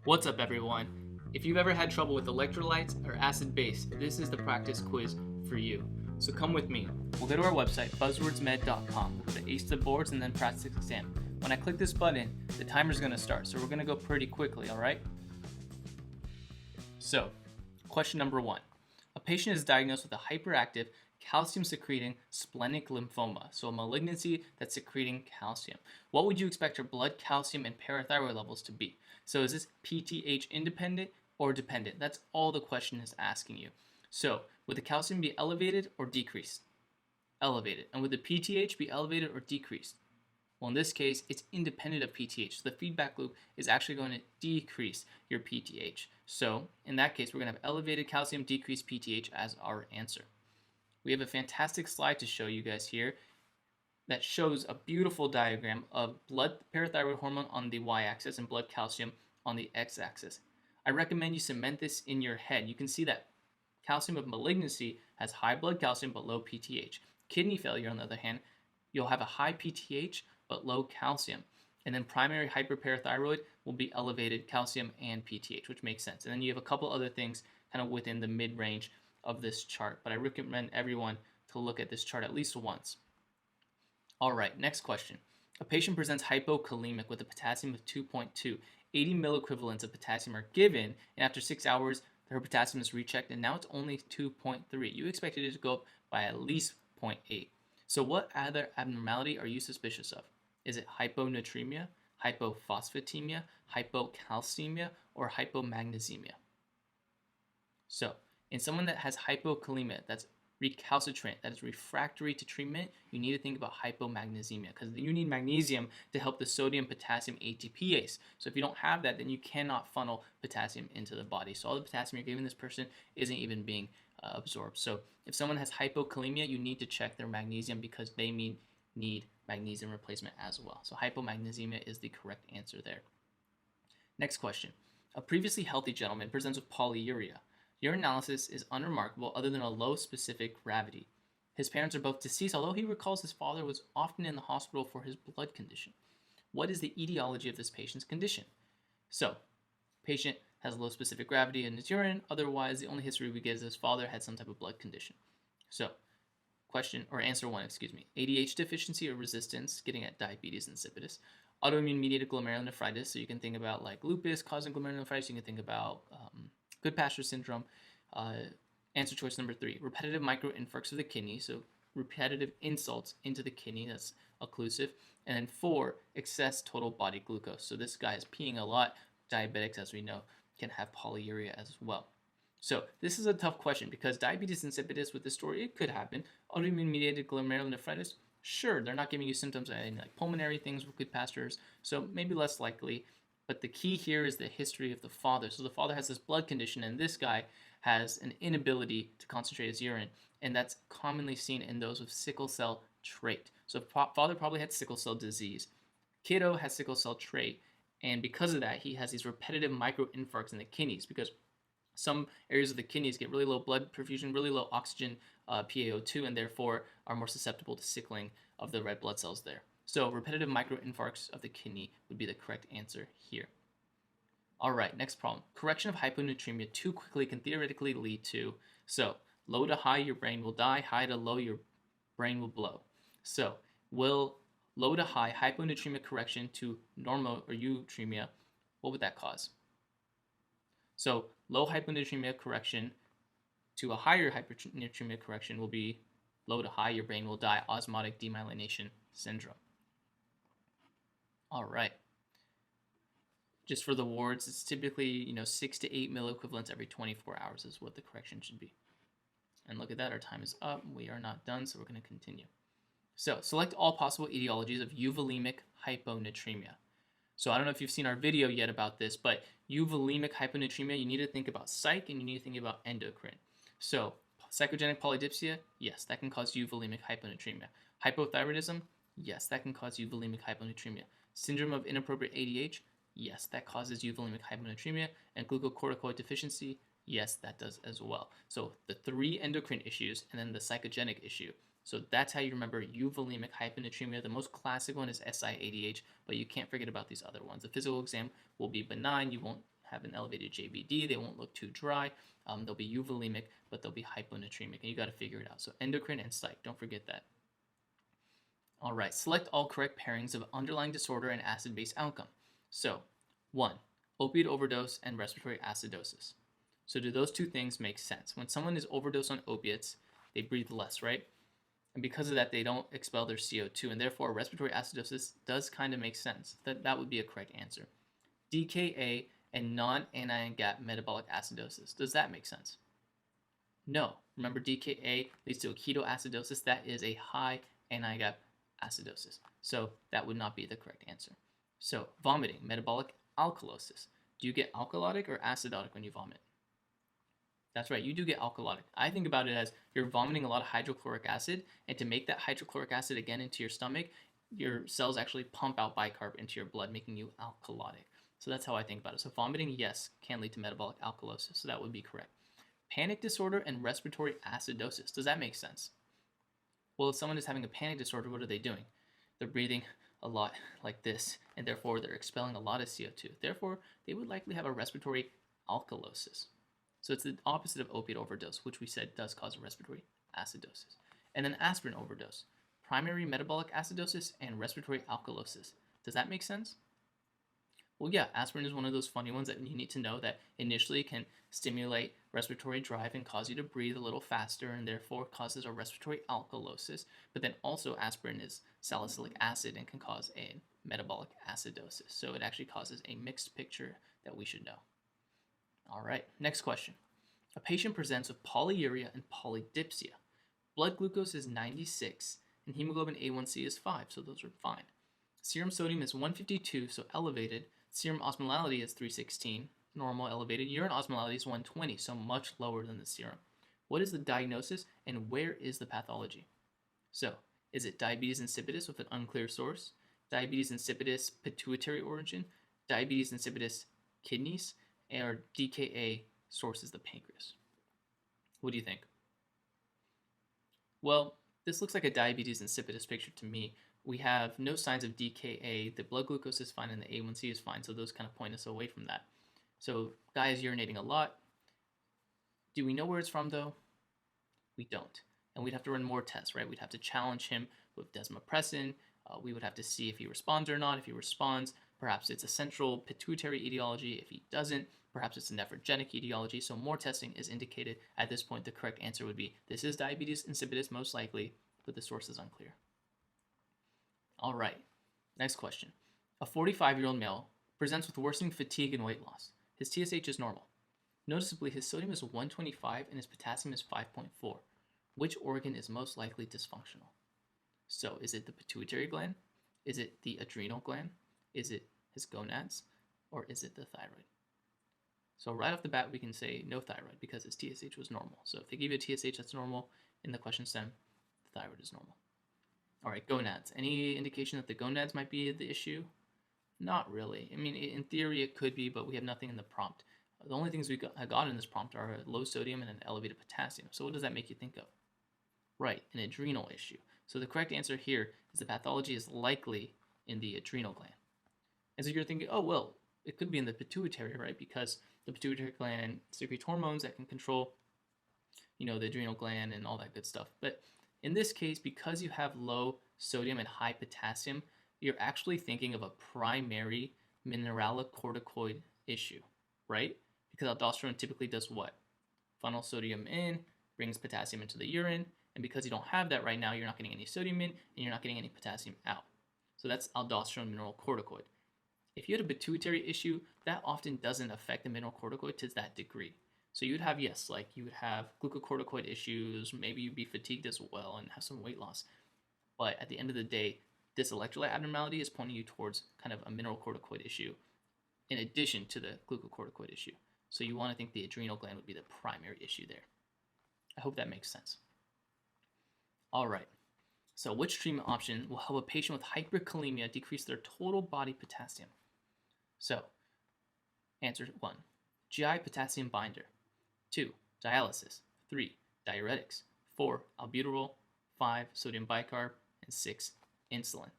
What's up, everyone? If you've ever had trouble with electrolytes or acid base, this is the practice quiz for you. So come with me. We'll go to our website, buzzwordsmed.com. We'll go to Ace the Boards and then practice exam. When I click this button, the timer's going to start, so we're going to go pretty quickly, all right? So, question number 1. A patient is diagnosed with a hyperactive, calcium-secreting splenic lymphoma, so a malignancy that's secreting calcium. What would you expect her blood calcium and parathyroid levels to be? So is this PTH independent or dependent? That's all the question is asking you. So would the calcium be elevated or decreased? Elevated. And would the PTH be elevated or decreased? Well, in this case, it's independent of PTH. So the feedback loop is actually going to decrease your PTH. So in that case, we're going to have elevated calcium, decreased PTH as our answer. We have a fantastic slide to show you guys here that shows a beautiful diagram of blood parathyroid hormone on the y-axis and blood calcium on the x-axis. I recommend you cement this in your head. You can see that calcium of malignancy has high blood calcium but low PTH. Kidney failure, on the other hand, you'll have a high PTH but low calcium. And then primary hyperparathyroid will be elevated calcium and PTH, which makes sense. And then you have a couple other things kind of within the mid-range of this chart, but I recommend everyone to look at this chart at least once. All right, next question. A patient presents hypokalemic with a potassium of 2.2. 80 milliequivalents of potassium are given, and after 6 hours, her potassium is rechecked, and now it's only 2.3. You expected it to go up by at least 0.8. So what other abnormality are you suspicious of? Is it hyponatremia, hypophosphatemia, hypocalcemia, or hypomagnesemia? So, in someone that has hypokalemia, that's recalcitrant, that is refractory to treatment, you need to think about hypomagnesemia because you need magnesium to help the sodium-potassium ATPase. So if you don't have that, then you cannot funnel potassium into the body. So all the potassium you're giving this person isn't even being absorbed. So if someone has hypokalemia, you need to check their magnesium because they need magnesium replacement as well. So hypomagnesemia is the correct answer there. Next question. A previously healthy gentleman presents with polyuria. Urinalysis is unremarkable other than a low specific gravity. His parents are both deceased, although he recalls his father was often in the hospital for his blood condition. What is the etiology of this patient's condition? So, patient has low specific gravity in his urine, otherwise the only history we get is his father had some type of blood condition. So, answer 1, ADH deficiency or resistance, getting at diabetes insipidus. Autoimmune mediated glomerulonephritis, so you can think about like lupus causing glomerulonephritis, you can think about Goodpasture syndrome. Answer choice number 3, repetitive microinfarcts of the kidney, so repetitive insults into the kidney, that's occlusive. And then 4, excess total body glucose. So this guy is peeing a lot. Diabetics, as we know, can have polyuria as well. So this is a tough question because diabetes insipidus with this story, it could happen. Autoimmune mediated glomerulonephritis, sure, they're not giving you symptoms like pulmonary things with Goodpastures, so maybe less likely. But the key here is the history of the father. So the father has this blood condition, and this guy has an inability to concentrate his urine, and that's commonly seen in those with sickle cell trait. So father probably had sickle cell disease. Kiddo has sickle cell trait, and because of that, he has these repetitive microinfarcts in the kidneys because some areas of the kidneys get really low blood perfusion, really low oxygen PaO2, and therefore are more susceptible to sickling of the red blood cells there. So repetitive microinfarcts of the kidney would be the correct answer here. All right, next problem. Correction of hyponatremia too quickly can theoretically lead to, so low to high, your brain will die, high to low, your brain will blow. So will low to high hyponatremia correction to normal or eutremia, what would that cause? So low hyponatremia correction to a higher hyponatremia correction will be low to high, your brain will die, osmotic demyelination syndrome. All right. Just for the wards, it's typically 6 to 8 milliequivalents every 24 hours is what the correction should be. And look at that, our time is up. We are not done, so we're going to continue. So select all possible etiologies of euvolemic hyponatremia. So I don't know if you've seen our video yet about this, but euvolemic hyponatremia, you need to think about psych and you need to think about endocrine. So psychogenic polydipsia, yes, that can cause euvolemic hyponatremia. Hypothyroidism, yes, that can cause euvolemic hyponatremia. Syndrome of inappropriate ADH, yes, that causes euvolemic hyponatremia. And glucocorticoid deficiency, yes, that does as well. So the 3 endocrine issues and then the psychogenic issue. So that's how you remember euvolemic hyponatremia. The most classic one is SIADH, but you can't forget about these other ones. The physical exam will be benign. You won't have an elevated JVD. They won't look too dry. They'll be euvolemic, but they'll be hyponatremic, and you got to figure it out. So endocrine and psych, don't forget that. All right, select all correct pairings of underlying disorder and acid-base outcome. So, 1, opiate overdose and respiratory acidosis. So do those two things make sense? When someone is overdosed on opiates, they breathe less, right? And because of that, they don't expel their CO2, and therefore respiratory acidosis does kind of make sense. That would be a correct answer. DKA and non-anion gap metabolic acidosis. Does that make sense? No. Remember, DKA leads to a ketoacidosis. That is a high anion gap acidosis. So that would not be the correct answer. So vomiting, metabolic alkalosis. Do you get alkalotic or acidotic when you vomit? That's right, you do get alkalotic. I think about it as you're vomiting a lot of hydrochloric acid, and to make that hydrochloric acid again into your stomach, your cells actually pump out bicarb into your blood, making you alkalotic. So that's how I think about it. So vomiting, yes, can lead to metabolic alkalosis, so that would be correct. Panic disorder and respiratory acidosis. Does that make sense? Well, if someone is having a panic disorder, what are they doing? They're breathing a lot like this, and therefore they're expelling a lot of CO2. Therefore, they would likely have a respiratory alkalosis. So it's the opposite of opiate overdose, which we said does cause a respiratory acidosis. And then aspirin overdose, primary metabolic acidosis and respiratory alkalosis. Does that make sense? Well, yeah, aspirin is one of those funny ones that you need to know that initially can stimulate respiratory drive and cause you to breathe a little faster and therefore causes a respiratory alkalosis. But then also aspirin is salicylic acid and can cause a metabolic acidosis. So it actually causes a mixed picture that we should know. All right, next question. A patient presents with polyuria and polydipsia. Blood glucose is 96 and hemoglobin A1C is 5, so those are fine. Serum sodium is 152, so elevated. Serum osmolality is 316, normal, elevated. Urine osmolality is 120, so much lower than the serum. What is the diagnosis and where is the pathology? So, is it diabetes insipidus with an unclear source? Diabetes insipidus pituitary origin? Diabetes insipidus kidneys? Or DKA source is the pancreas? What do you think? Well, this looks like a diabetes insipidus picture to me. We have no signs of DKA. The blood glucose is fine and the A1C is fine, so those kind of point us away from that. So, guy is urinating a lot. Do we know where it's from, though? We don't. And we'd have to run more tests, right? We'd have to challenge him with desmopressin. We would have to see if he responds or not. If he responds, perhaps it's a central pituitary etiology. If he doesn't, perhaps it's a nephrogenic etiology. So more testing is indicated. At this point, the correct answer would be this is diabetes insipidus most likely, but the source is unclear. All right, next question. A 45-year-old male presents with worsening fatigue and weight loss. His TSH is normal. Noticeably, his sodium is 125 and his potassium is 5.4. Which organ is most likely dysfunctional? So, is it the pituitary gland? Is it the adrenal gland? Is it his gonads? Or is it the thyroid? So right off the bat, we can say no thyroid because his TSH was normal. So if they give you a TSH that's normal in the question stem, the thyroid is normal. All right, gonads. Any indication that the gonads might be the issue? Not really. I mean, in theory, it could be, but we have nothing in the prompt. The only things we got in this prompt are low sodium and an elevated potassium. So what does that make you think of? Right, an adrenal issue. So the correct answer here is the pathology is likely in the adrenal gland. And so you're thinking, oh, well, it could be in the pituitary, right? Because the pituitary gland secretes hormones that can control, the adrenal gland and all that good stuff. But in this case, because you have low sodium and high potassium, you're actually thinking of a primary mineralocorticoid issue, right? Because aldosterone typically does what? Funnel sodium in, brings potassium into the urine, and because you don't have that right now, you're not getting any sodium in, and you're not getting any potassium out. So that's aldosterone mineralocorticoid. If you had a pituitary issue, that often doesn't affect the mineralocorticoid to that degree. So you'd have, you would have glucocorticoid issues, maybe you'd be fatigued as well and have some weight loss. But at the end of the day, this electrolyte abnormality is pointing you towards kind of a mineralocorticoid issue in addition to the glucocorticoid issue. So you want to think the adrenal gland would be the primary issue there. I hope that makes sense. All right. So which treatment option will help a patient with hyperkalemia decrease their total body potassium? So, answer 1, GI potassium binder. 2, dialysis. 3, diuretics. 4, albuterol. 5, sodium bicarb. And 6, insulin.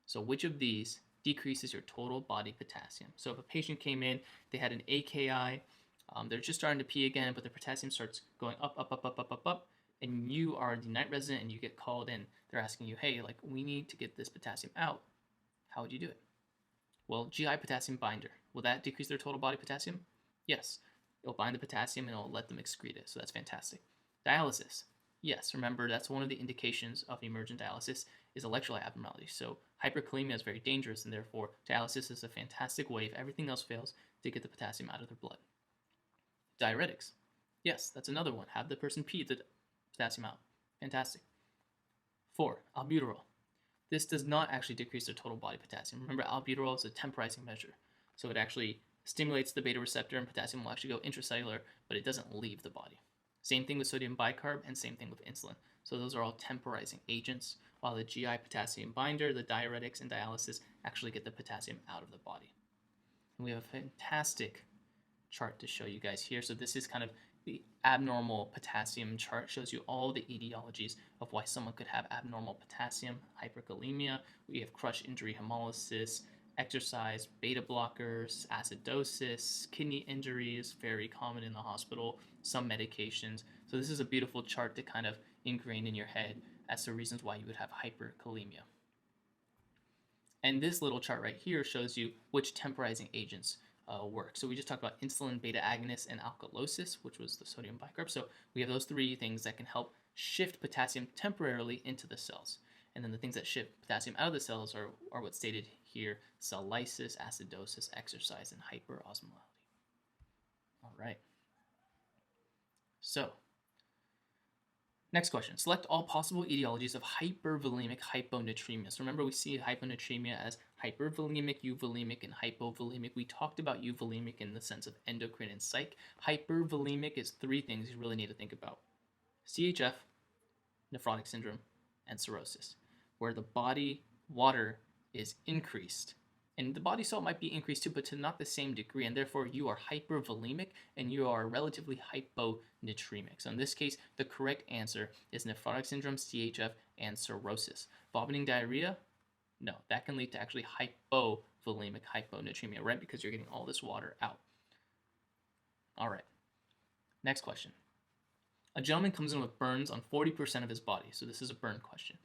So which of these decreases your total body potassium. So if a patient came in, they had an AKI, they're just starting to pee again, but their potassium starts going up, up, up, up, up, up, up, and you are the night resident and you get called in. They're asking you, hey, like, we need to get this potassium out. How would you do it? Well, GI potassium binder. Will that decrease their total body potassium? Yes. It'll bind the potassium and it'll let them excrete it, so that's fantastic. Dialysis. Yes, remember that's one of the indications of emergent dialysis is electrolyte abnormality. So hyperkalemia is very dangerous, and therefore dialysis is a fantastic way, if everything else fails, to get the potassium out of their blood. Diuretics. Yes, that's another one. Have the person pee the potassium out. Fantastic. 4. Albuterol. This does not actually decrease their total body potassium. Remember, albuterol is a temporizing measure. So it actually stimulates the beta receptor, and potassium will actually go intracellular, but it doesn't leave the body. Same thing with sodium bicarb, and same thing with insulin. So those are all temporizing agents, while the GI potassium binder, the diuretics, and dialysis actually get the potassium out of the body. And we have a fantastic chart to show you guys here. So this is kind of the abnormal potassium chart. Shows you all the etiologies of why someone could have abnormal potassium, hyperkalemia. We have crush injury hemolysis, exercise, beta blockers, acidosis, kidney injuries, very common in the hospital, some medications. So this is a beautiful chart to kind of ingrain in your head as to reasons why you would have hyperkalemia. And this little chart right here shows you which temporizing agents work. So we just talked about insulin beta agonists and alkalosis, which was the sodium bicarb. So we have those three things that can help shift potassium temporarily into the cells. And then the things that shift potassium out of the cells are what's stated here: cell lysis, acidosis, exercise, and hyperosmolality. All right. So, next question. Select all possible etiologies of hypervolemic hyponatremia. So remember, we see hyponatremia as hypervolemic, euvolemic, and hypovolemic. We talked about euvolemic in the sense of endocrine and psych. Hypervolemic is 3 things you really need to think about: CHF, nephrotic syndrome, and cirrhosis, where the body water is increased. And the body salt might be increased too, but to not the same degree, and therefore you are hypervolemic and you are relatively hyponatremic. So in this case, the correct answer is nephrotic syndrome, CHF, and cirrhosis. Vomiting diarrhea? No, that can lead to actually hypovolemic hyponatremia, right? Because you're getting all this water out. All right, next question. A gentleman comes in with burns on 40% of his body. So this is a burn question.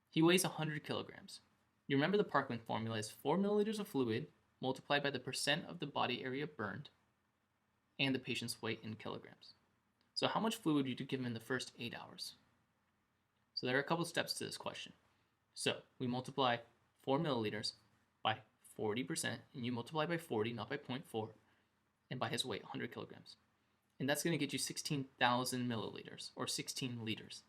He weighs 100 kilograms. You remember the Parkland formula is 4 milliliters of fluid multiplied by the percent of the body area burned and the patient's weight in kilograms. So how much fluid would you give him in the first 8 hours? So there are a couple steps to this question. So we multiply 4 milliliters by 40%, and you multiply by 40, not by 0.4, and by his weight, 100 kilograms. And that's going to get you 16,000 milliliters, or 16 liters.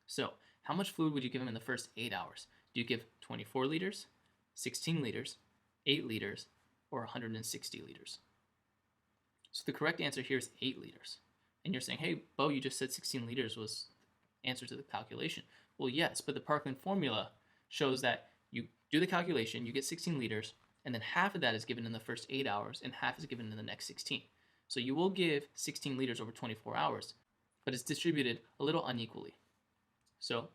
So how much fluid would you give him in the first 8 hours? Do you give 24 liters, 16 liters, 8 liters, or 160 liters? So the correct answer here is 8 liters. And you're saying, hey, Bo, you just said 16 liters was answer to the calculation. Well, yes, but the Parkland formula shows that you do the calculation, you get 16 liters, and then half of that is given in the first 8 hours, and half is given in the next 16. So you will give 16 liters over 24 hours, but it's distributed a little unequally. So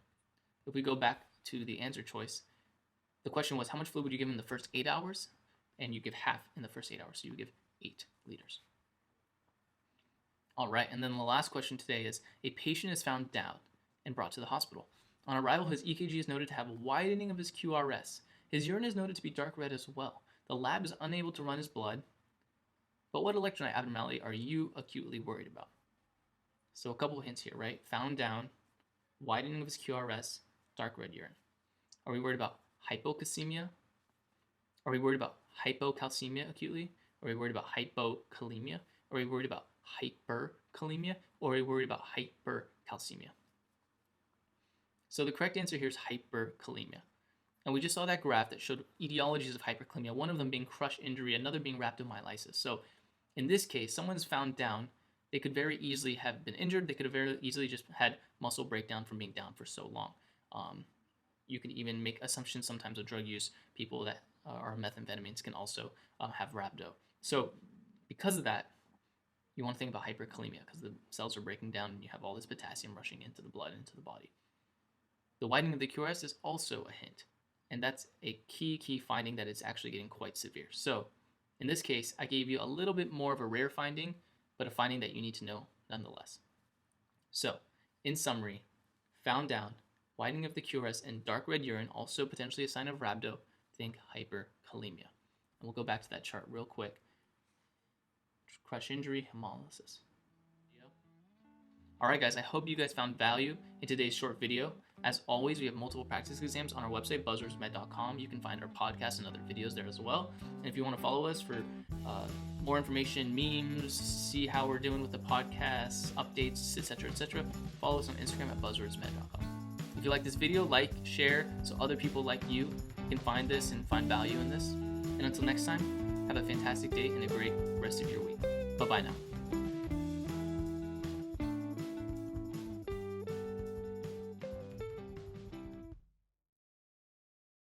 if we go back to the answer choice, the question was how much fluid would you give in the first 8 hours? And you give half in the first 8 hours, so you give 8 liters. All right, and then the last question today is, a patient is found down and brought to the hospital. On arrival, his EKG is noted to have widening of his QRS. His urine is noted to be dark red as well. The lab is unable to run his blood, but what electrolyte abnormality are you acutely worried about? So a couple of hints here, right? Found down, widening of his QRS, dark red urine. Are we worried about hypokalemia? Are we worried about hypocalcemia acutely? Are we worried about hypokalemia? Are we worried about hyperkalemia? Or are we worried about hypercalcemia? So the correct answer here is hyperkalemia. And we just saw that graph that showed etiologies of hyperkalemia, one of them being crush injury, another being rhabdomyolysis. So in this case, someone's found down. They could very easily have been injured. They could have very easily just had muscle breakdown from being down for so long. You can even make assumptions sometimes of drug use. People that are methamphetamines can also have rhabdo. So because of that, you want to think about hyperkalemia because the cells are breaking down and you have all this potassium rushing into the blood, into the body. The widening of the QRS is also a hint. And that's a key finding that it's actually getting quite severe. So in this case, I gave you a little bit more of a rare finding, but a finding that you need to know nonetheless. So in summary, found down, widening of the QRS and dark red urine, also potentially a sign of rhabdo, think hyperkalemia. And we'll go back to that chart real quick. Crush injury, hemolysis. Alright guys, I hope you guys found value in today's short video. As always, we have multiple practice exams on our website, buzzwordsmed.com. You can find our podcast and other videos there as well. And if you want to follow us for more information, memes, see how we're doing with the podcasts, updates, etc., follow us on Instagram at buzzwordsmed.com. If you like this video, like, share, so other people like you can find this and find value in this. And until next time, have a fantastic day and a great rest of your week. Bye-bye now.